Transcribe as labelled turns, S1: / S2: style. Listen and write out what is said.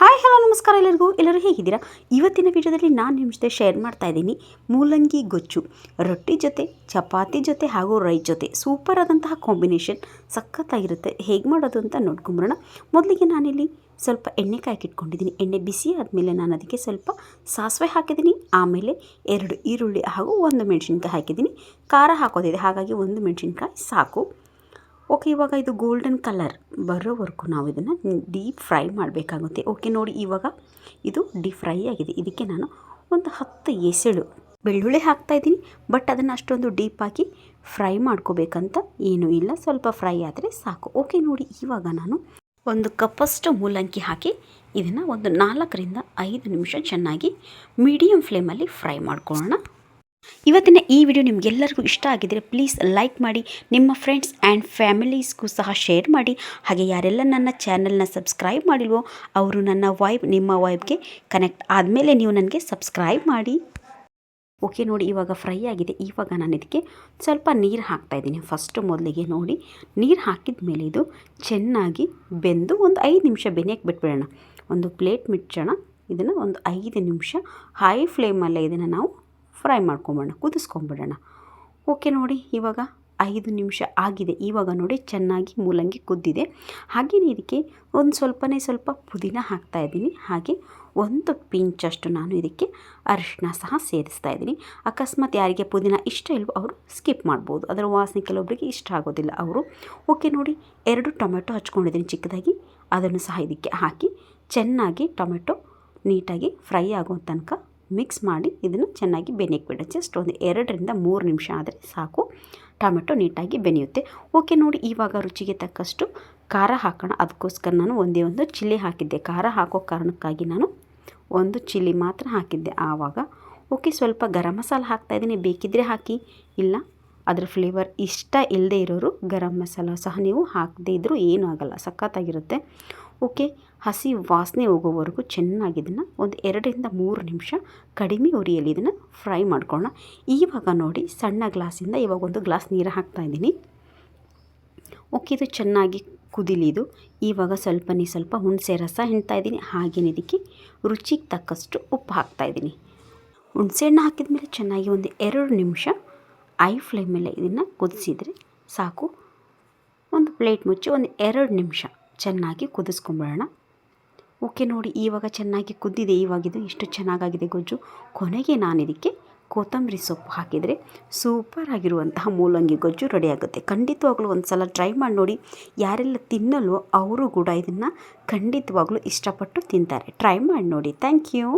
S1: Hi hello ನಮಸ್ಕಾರ ಎಲ್ಲರೂ ಹೇಗಿದ್ದೀರಾ? ಇವತ್ತಿನ ವಿಡಿಯೋದಲ್ಲಿ ನಾನು ನಿಮ್ಮ ಜೊತೆ ಶೇರ್ ಮಾಡ್ತಾ ಇದ್ದೀನಿ ಮೂಲಂಗಿ ಗೊಜ್ಜು. ರೊಟ್ಟಿ ಜೊತೆ, ಚಪಾತಿ ಜೊತೆ ಹಾಗೂ ರೈಸ್ ಜೊತೆ ಸೂಪರ್ ಆದಂತಹ ಕಾಂಬಿನೇಷನ್, ಸಖತ್ತಾಗಿರುತ್ತೆ. ಹೇಗೆ ಮಾಡೋದು ಅಂತ ನೋಡ್ಕೊಂಬರೋಣ. ಮೊದಲಿಗೆ ನಾನಿಲ್ಲಿ ಸ್ವಲ್ಪ ಎಣ್ಣೆ ಕಾಯ್ಕಿಟ್ಕೊಂಡಿದ್ದೀನಿ. ಎಣ್ಣೆ ಬಿಸಿ ಆದಮೇಲೆ ನಾನು ಅದಕ್ಕೆ ಸ್ವಲ್ಪ ಸಾಸಿವೆ ಹಾಕಿದ್ದೀನಿ. ಆಮೇಲೆ 2 ಈರುಳ್ಳಿ ಹಾಗೂ 1 ಮೆಣಸಿನ್ಕಾಯಿ ಹಾಕಿದ್ದೀನಿ. ಖಾರ ಹಾಕೋದಿದೆ, ಹಾಗಾಗಿ 1 ಮೆಣಸಿನ್ಕಾಯಿ ಸಾಕು. ಓಕೆ, ಇವಾಗ ಇದು ಗೋಲ್ಡನ್ ಕಲರ್ ಬರೋವರೆಗೂ ನಾವು ಇದನ್ನು ಡೀಪ್ ಫ್ರೈ ಮಾಡಬೇಕಾಗುತ್ತೆ. ಓಕೆ ನೋಡಿ, ಇವಾಗ ಇದು ಡೀಪ್ ಫ್ರೈ ಆಗಿದೆ. ಇದಕ್ಕೆ ನಾನು ಒಂದು 10 ಎಸಳು ಬೆಳ್ಳುಳ್ಳಿ ಹಾಕ್ತಾಯಿದ್ದೀನಿ. ಬಟ್ ಅದನ್ನು ಅಷ್ಟೊಂದು ಡೀಪಾಗಿ ಫ್ರೈ ಮಾಡ್ಕೋಬೇಕಂತ ಏನೂ ಇಲ್ಲ, ಸ್ವಲ್ಪ ಫ್ರೈ ಆದರೆ ಸಾಕು. ಓಕೆ ನೋಡಿ, ಇವಾಗ ನಾನು 1 ಕಪ್ಪಷ್ಟು ಮೂಲಂಗಿ ಹಾಕಿ ಇದನ್ನು ಒಂದು 4 ರಿಂದ 5 ನಿಮಿಷ ಚೆನ್ನಾಗಿ ಮೀಡಿಯಮ್ ಫ್ಲೇಮಲ್ಲಿ ಫ್ರೈ ಮಾಡ್ಕೊಳ್ಳೋಣ. ಇವತ್ತಿನ ಈ ವಿಡಿಯೋ ನಿಮಗೆಲ್ಲರಿಗೂ ಇಷ್ಟ ಆಗಿದ್ದರೆ ಪ್ಲೀಸ್ ಲೈಕ್ ಮಾಡಿ, ನಿಮ್ಮ ಫ್ರೆಂಡ್ಸ್ ಆ್ಯಂಡ್ ಫ್ಯಾಮಿಲೀಸ್ಗೂ ಸಹ ಶೇರ್ ಮಾಡಿ. ಹಾಗೆ ಯಾರೆಲ್ಲ ನನ್ನ ಚಾನಲ್ನ ಸಬ್ಸ್ಕ್ರೈಬ್ ಮಾಡಿಲ್ವೋ ಅವರು ನಿಮ್ಮ ವೈಬ್ಗೆ ಕನೆಕ್ಟ್ ಆದಮೇಲೆ ನೀವು ನನಗೆ ಸಬ್ಸ್ಕ್ರೈಬ್ ಮಾಡಿ. ಓಕೆ ನೋಡಿ, ಇವಾಗ ಫ್ರೈ ಆಗಿದೆ. ಇವಾಗ ನಾನು ಇದಕ್ಕೆ ಸ್ವಲ್ಪ ನೀರು ಹಾಕ್ತಾಯಿದ್ದೀನಿ. ಮೊದಲಿಗೆ ನೋಡಿ, ನೀರು ಹಾಕಿದ ಮೇಲೆ ಇದು ಚೆನ್ನಾಗಿ ಬೆಂದು ಒಂದು 5 ನಿಮಿಷ ಬೆನೆಯಕ್ಕೆ ಬಿಟ್ಬಿಡೋಣ. ಒಂದು ಪ್ಲೇಟ್ ಮುಚ್ಚೋಣ. ಇದನ್ನು ಒಂದು 5 ನಿಮಿಷ ಹೈ ಫ್ಲೇಮಲ್ಲೇ ಇದನ್ನು ನಾವು ಫ್ರೈ ಮಾಡ್ಕೊಂಬಿಡೋಣ, ಕುದಿಸ್ಕೊಂಬಿಡೋಣ. ಓಕೆ ನೋಡಿ, ಇವಾಗ 5 ನಿಮಿಷ ಆಗಿದೆ. ಇವಾಗ ನೋಡಿ ಚೆನ್ನಾಗಿ ಮೂಲಂಗಿ ಕುದ್ದಿದೆ. ಹಾಗೆಯೇ ಇದಕ್ಕೆ ಒಂದು ಸ್ವಲ್ಪ ಪುದೀನ ಹಾಕ್ತಾಯಿದ್ದೀನಿ. ಹಾಗೆ 1 ಪಿಂಚಷ್ಟು ನಾನು ಇದಕ್ಕೆ ಅರಿಶಿನ ಸಹ ಸೇರಿಸ್ತಾ ಇದ್ದೀನಿ. ಅಕಸ್ಮಾತ್ ಯಾರಿಗೆ ಪುದೀನ ಇಷ್ಟ ಇಲ್ವೋ ಅವರು ಸ್ಕಿಪ್ ಮಾಡ್ಬೋದು, ಅದರ ವಾಸನೆ ಕೆಲವೊಬ್ಬರಿಗೆ ಇಷ್ಟ ಆಗೋದಿಲ್ಲ ಅವರು. ಓಕೆ ನೋಡಿ, 2 ಟೊಮೆಟೊ ಹಚ್ಕೊಂಡಿದ್ದೀನಿ ಚಿಕ್ಕದಾಗಿ, ಅದನ್ನು ಸಹ ಇದಕ್ಕೆ ಹಾಕಿ ಚೆನ್ನಾಗಿ ಟೊಮೆಟೊ ನೀಟಾಗಿ ಫ್ರೈ ಆಗೋ ತನಕ ಮಿಕ್ಸ್ ಮಾಡಿ ಇದನ್ನು ಚೆನ್ನಾಗಿ ಬೆನೆಯಕ್ಕೆ ಬಿಡ. ಜಸ್ಟ್ ಒಂದು 2 ರಿಂದ 3 ನಿಮಿಷ ಆದರೆ ಸಾಕು, ಟೊಮೆಟೊ ನೀಟಾಗಿ ಬೆನೆಯುತ್ತೆ. ಓಕೆ ನೋಡಿ, ಇವಾಗ ರುಚಿಗೆ ತಕ್ಕಷ್ಟು ಖಾರ ಹಾಕೋಣ. ಅದಕ್ಕೋಸ್ಕರ ನಾನು ಒಂದೇ ಒಂದು ಚಿಲ್ಲಿ ಹಾಕಿದ್ದೆ. ಖಾರ ಹಾಕೋ ಕಾರಣಕ್ಕಾಗಿ ನಾನು 1 ಚಿಲ್ಲಿ ಮಾತ್ರ ಹಾಕಿದ್ದೆ ಆವಾಗ. ಓಕೆ, ಸ್ವಲ್ಪ ಗರಂ ಮಸಾಲ ಹಾಕ್ತಾಯಿದ್ದೀನಿ, ಬೇಕಿದ್ದರೆ ಹಾಕಿ, ಇಲ್ಲ ಅದರ ಫ್ಲೇವರ್ ಇಷ್ಟ ಇಲ್ಲದೆ ಇರೋರು ಗರಂ ಮಸಾಲ ಸಹ ನೀವು ಹಾಕದೇ ಇದ್ದರೂ ಏನೂ ಆಗೋಲ್ಲ, ಸಖತ್ತಾಗಿರುತ್ತೆ. ಓಕೆ, ಹಸಿ ವಾಸನೆ ಹೋಗೋವರೆಗೂ ಚೆನ್ನಾಗಿ ಇದನ್ನು ಒಂದು 2 ರಿಂದ 3 ನಿಮಿಷ ಕಡಿಮೆ ಉರಿಯಲ್ಲಿ ಇದನ್ನು ಫ್ರೈ ಮಾಡ್ಕೊಳ್ಳೋಣ. ಇವಾಗ ನೋಡಿ, ಸಣ್ಣ ಗ್ಲಾಸಿಂದ ಇವಾಗ 1 ಗ್ಲಾಸ್ ನೀರು ಹಾಕ್ತಾಯಿದ್ದೀನಿ. ಓಕೆ, ಇದು ಚೆನ್ನಾಗಿ ಕುದಿಲಿ ಇದು. ಇವಾಗ ಸ್ವಲ್ಪ ಹುಣಸೆ ರಸ ಹಿಂಡ್ತಾಯಿದ್ದೀನಿ. ಹಾಗೆಯೇ ಇದಕ್ಕೆ ರುಚಿಗೆ ತಕ್ಕಷ್ಟು ಉಪ್ಪು ಹಾಕ್ತಾಯಿದ್ದೀನಿ. ಹುಣಸೆ ಹಣ್ಣು ಹಾಕಿದ ಮೇಲೆ ಚೆನ್ನಾಗಿ ಒಂದು 2 ನಿಮಿಷ ಐ ಫ್ಲೇಮಲ್ಲೇ ಇದನ್ನು ಕುದಿಸಿದರೆ ಸಾಕು. ಒಂದು ಪ್ಲೇಟ್ ಮುಚ್ಚಿ ಒಂದು 2 ನಿಮಿಷ ಚೆನ್ನಾಗಿ ಕುದಿಸ್ಕೊಂಬಿಡೋಣ. ಓಕೆ ನೋಡಿ, ಇವಾಗ ಚೆನ್ನಾಗಿ ಕುದ್ದಿದೆ. ಇವಾಗಿದು ಎಷ್ಟು ಚೆನ್ನಾಗಾಗಿದೆ ಗೊಜ್ಜು. ಕೊನೆಗೆ ನಾನು ಇದಕ್ಕೆ ಕೊತ್ತಂಬರಿ ಸೊಪ್ಪು ಹಾಕಿದರೆ ಸೂಪರ್ ಆಗಿರುವಂತಹ ಮೂಲಂಗಿ ಗೊಜ್ಜು ರೆಡಿಯಾಗುತ್ತೆ. ಖಂಡಿತವಾಗ್ಲೂ ಒಂದು ಸಲ ಟ್ರೈ ಮಾಡಿ ನೋಡಿ. ಯಾರೆಲ್ಲ ತಿನ್ನಲ್ವೋ ಅವರು ಕೂಡ ಇದನ್ನು ಖಂಡಿತವಾಗ್ಲೂ ಇಷ್ಟಪಟ್ಟು ತಿಂತಾರೆ. ಟ್ರೈ ಮಾಡಿ ನೋಡಿ. Thank you.